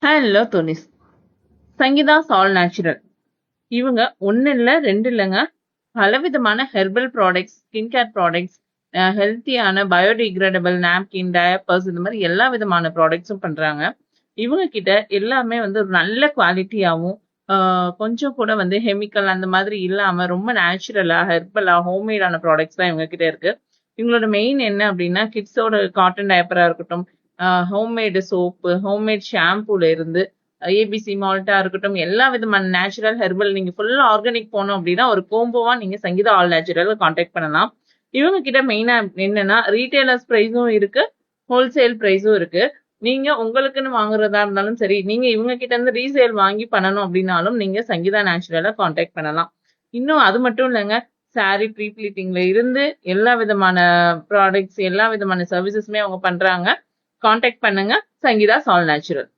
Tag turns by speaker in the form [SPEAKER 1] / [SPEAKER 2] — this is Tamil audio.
[SPEAKER 1] Hello Stoinis. சங்கீதா சால் நேச்சுரல். இவங்க ஒண்ணு இல்ல, 2 இல்லங்க. பலவிதமான herbal products, skin care products, ஹெல்த்தியான பயோடிகிரேடபிள் நாப்கின், டயப்பர்ஸ் இந்த மாரி எல்லா விதமான ப்ராடக்ட்ஸும் பண்றாங்க. இவங்க கிட்ட எல்லாமே வந்து ஒரு நல்ல குவாலிட்டியாவும், ஆ கொஞ்சம் கூட வந்து கெமிக்கல் அந்த மாதிரி இல்லாம ரொம்ப நேச்சுரலா, ஹெர்பலா, ஹோம்மேடான ப்ராடக்ட்ஸ் தான் இவங்க கிட்ட இருக்கு. இவங்களோட மெயின் என்ன அப்டின்னா, கிட்ஸோட காட்டன் டயப்பரா இருக்கட்டும், ஹோம்மேடு சோப்பு, ஹோம்மேட் ஷாம்பூல இருந்து ஏபிசி மால்ட்டா இருக்கட்டும், எல்லா விதமான நேச்சுரல் ஹெர்பல் நீங்க ஃபுல்லா ஆர்கானிக் போனோம் அப்டின்னா, ஒரு கோம்போவா நீங்க சங்கீதா ஆல் நேச்சுரல் கான்டாக்ட் பண்ணலாம். இவங்க கிட்ட மெயினா என்னன்னா, ரீட்டெய்லர்ஸ் பிரைஸும் இருக்கு, ஹோல்சேல் பிரைஸும் இருக்கு. நீங்க உங்களுக்குன்னு வாங்குறதா இருந்தாலும் சரி, நீங்க இவங்க கிட்ட இருந்து ரீசேல் வாங்கி பண்ணணும் அப்டின்னாலும், நீங்க சங்கீதா நேச்சுரல கான்டாக்ட் பண்ணலாம். இன்னும் அது மட்டும் இல்லங்க, சாரி ப்ரீ ப்ளீட்டிங்ல இருந்து எல்லா விதமான ப்ராடக்ட்ஸ், எல்லா விதமான சர்வீசஸுமே அவங்க பண்றாங்க. கான்டாக்ட் பண்ணுங்க. சங்கீதா சால் நேச்சுரல்.